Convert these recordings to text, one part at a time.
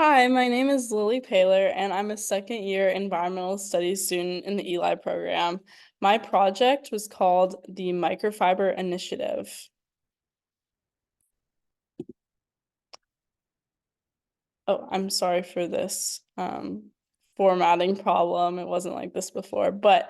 Hi, my name is Lily Paler, and I'm a second year environmental studies student in the Eli program. My project was called the Microfiber Initiative. Oh, I'm sorry for this formatting problem. It wasn't like this before, but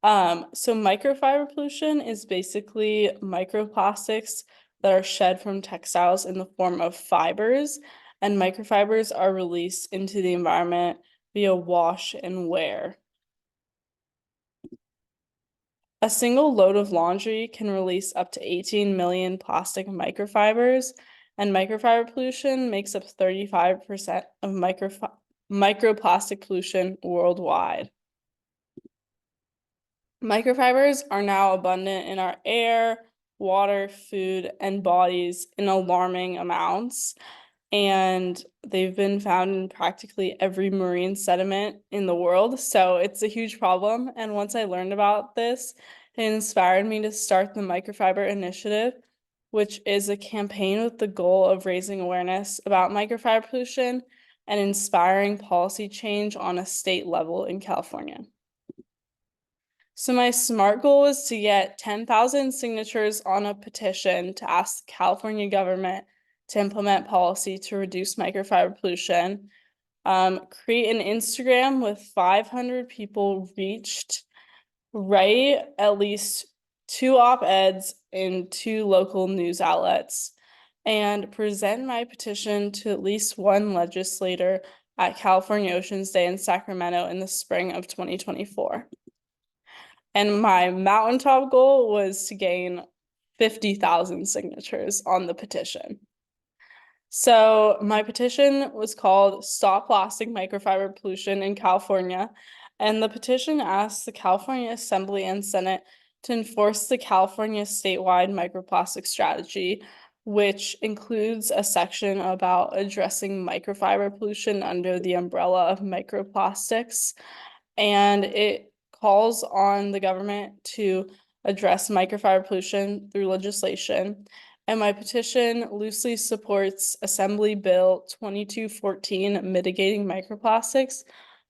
so microfiber pollution is basically microplastics that are shed from textiles in the form of fibers, and microfibers are released into the environment via wash and wear. A single load of laundry can release up to 18 million plastic microfibers, and microfiber pollution makes up 35% of microplastic pollution worldwide. Microfibers are now abundant in our air, water, food, and bodies in alarming amounts, and they've been found in practically every marine sediment in the world. So it's a huge problem. And once I learned about this, it inspired me to start the Microfiber Initiative, which is a campaign with the goal of raising awareness about microfiber pollution and inspiring policy change on a state level in California. So my SMART goal is to get 10,000 signatures on a petition to ask the California government to implement policy to reduce microfiber pollution. Create an Instagram with 500 people reached, write at least 2 op-eds in 2 local news outlets, and present my petition to at least one legislator at California Oceans Day in Sacramento in the spring of 2024. And my mountaintop goal was to gain 50,000 signatures on the petition. So my petition was called Stop Plastic Microfiber Pollution in California. And the petition asked the California Assembly and Senate to enforce the California statewide microplastic strategy, which includes a section about addressing microfiber pollution under the umbrella of microplastics. And it calls on the government to address microfiber pollution through legislation. And my petition loosely supports Assembly Bill 2214 mitigating microplastics,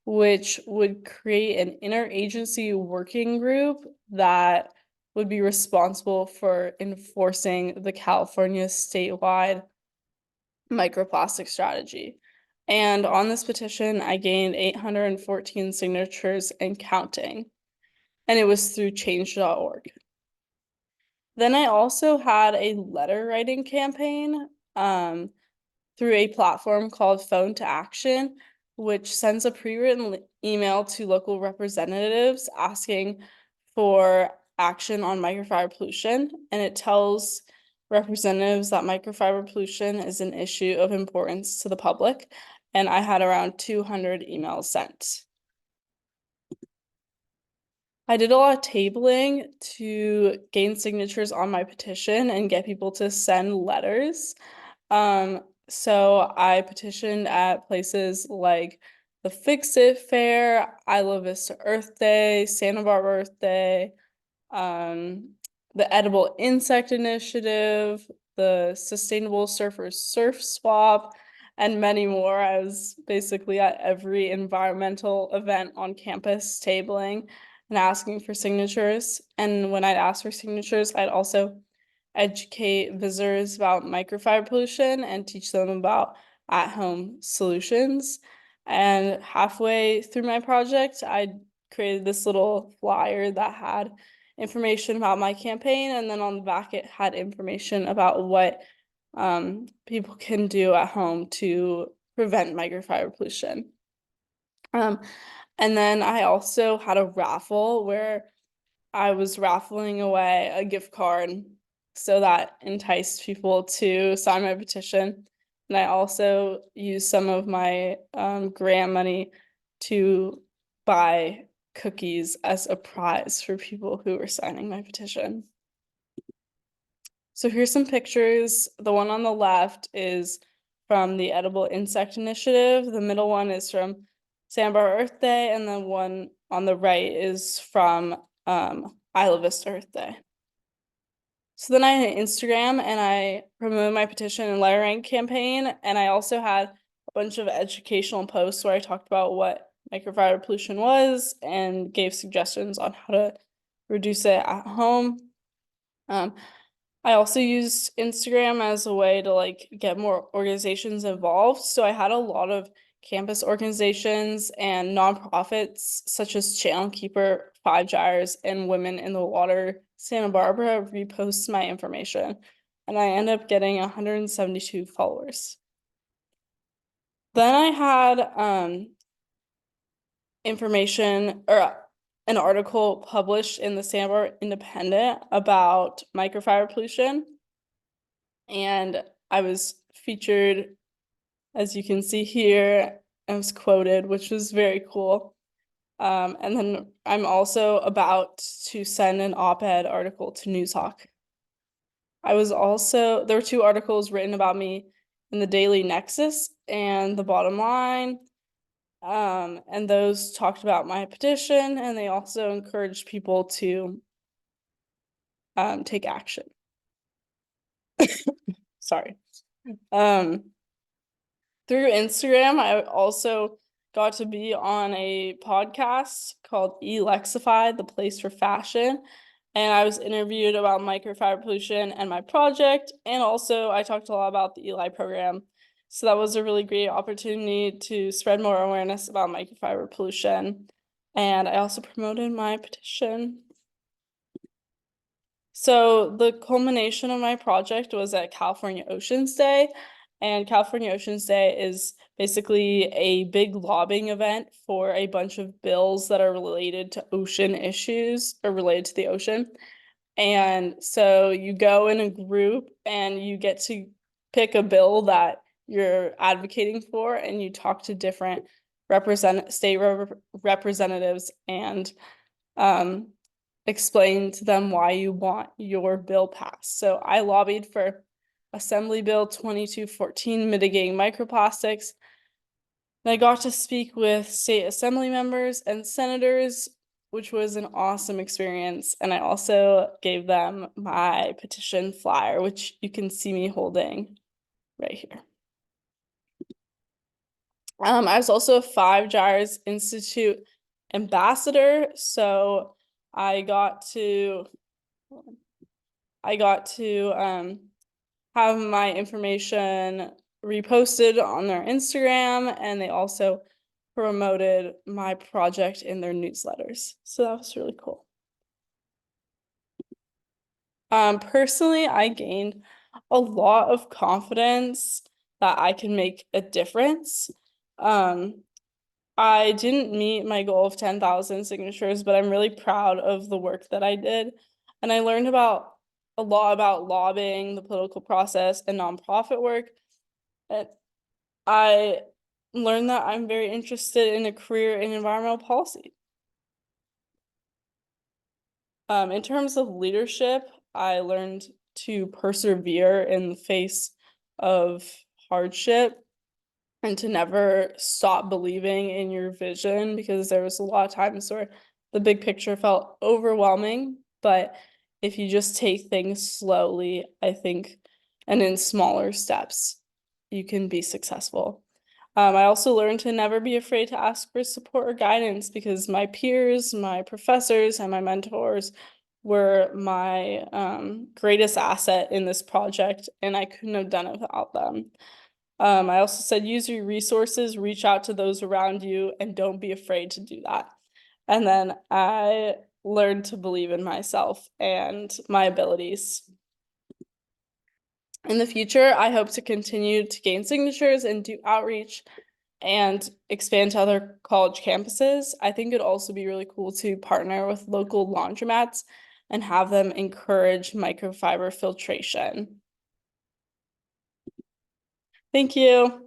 which would create an interagency working group that would be responsible for enforcing the California statewide microplastic strategy. And on this petition, I gained 814 signatures and counting, and it was through change.org. Then I also had a letter writing campaign through a platform called Phone to Action, which sends a pre-written email to local representatives asking for action on microfiber pollution, and it tells representatives that microfiber pollution is an issue of importance to the public, and I had around 200 emails sent. I did a lot of tabling to gain signatures on my petition and get people to send letters. So I petitioned at places like the Fix It Fair, Isla Vista Earth Day, Santa Barbara Earth Day, the Edible Insect Initiative, the Sustainable Surfers Surf Swap, and many more. I was basically at every environmental event on campus tabling and asking for signatures. And when I'd ask for signatures, I'd also educate visitors about microfiber pollution and teach them about at-home solutions. And halfway through my project, I created this little flyer that had information about my campaign, and then on the back it had information about what people can do at home to prevent microfiber pollution. And then I also had a raffle where I was raffling away a gift card, so that enticed people to sign my petition. And I also used some of my grant money to buy cookies as a prize for people who were signing my petition. So here's some pictures. The one on the left is from the Edible Insect Initiative. The middle one is from Santa Barbara Earth Day, and the one on the right is from Isla Vista Earth Day. So then I had an Instagram and I promoted my petition and letter rank campaign, and I also had a bunch of educational posts where I talked about what microfiber pollution was and gave suggestions on how to reduce it at home. I also used Instagram as a way to like get more organizations involved. So I had a lot of campus organizations and nonprofits such as Channel Keeper, Five Gyres, and Women in the Water Santa Barbara repost my information. And I ended up getting 172 followers. Then I had information or an article published in the Santa Barbara Independent about microfiber pollution. And I was featured, as you can see here, I was quoted, which was very cool. And then I'm also about to send an op-ed article to Newshawk. There were two articles written about me in the Daily Nexus and the Bottom Line. And those talked about my petition, and they also encouraged people to take action. Sorry. Through Instagram, I also got to be on a podcast called Elexify, the place for fashion. And I was interviewed about microfiber pollution and my project. And also I talked a lot about the Eli program. So that was a really great opportunity to spread more awareness about microfiber pollution. And I also promoted my petition. So the culmination of my project was at California Oceans Day. And California Oceans Day is basically a big lobbying event for a bunch of bills that are related to ocean issues or related to the ocean. And so you go in a group and you get to pick a bill that you're advocating for, and you talk to different state representatives and explain to them why you want your bill passed. So I lobbied for Assembly Bill 2214, mitigating microplastics. And I got to speak with state assembly members and senators, which was an awesome experience. And I also gave them my petition flyer, which you can see me holding right here. I was also a Five Gyres Institute ambassador, so I got to have my information reposted on their Instagram, and they also promoted my project in their newsletters. So that was really cool. Personally, I gained a lot of confidence that I can make a difference. I didn't meet my goal of 10,000 signatures, but I'm really proud of the work that I did. And I learned a lot about lobbying, the political process, and nonprofit work. And I learned that I'm very interested in a career in environmental policy. In terms of leadership, I learned to persevere in the face of hardship and to never stop believing in your vision, because there was a lot of times where the big picture felt overwhelming, but if you just take things slowly, I think, and in smaller steps, you can be successful. I also learned to never be afraid to ask for support or guidance, because my peers, my professors, and my mentors were my greatest asset in this project, and I couldn't have done it without them. I also said use your resources, reach out to those around you, and don't be afraid to do that. And then I learned to believe in myself and my abilities. In the future, I hope to continue to gain signatures and do outreach and expand to other college campuses. I think it'd also be really cool to partner with local laundromats and have them encourage microfiber filtration. Thank you.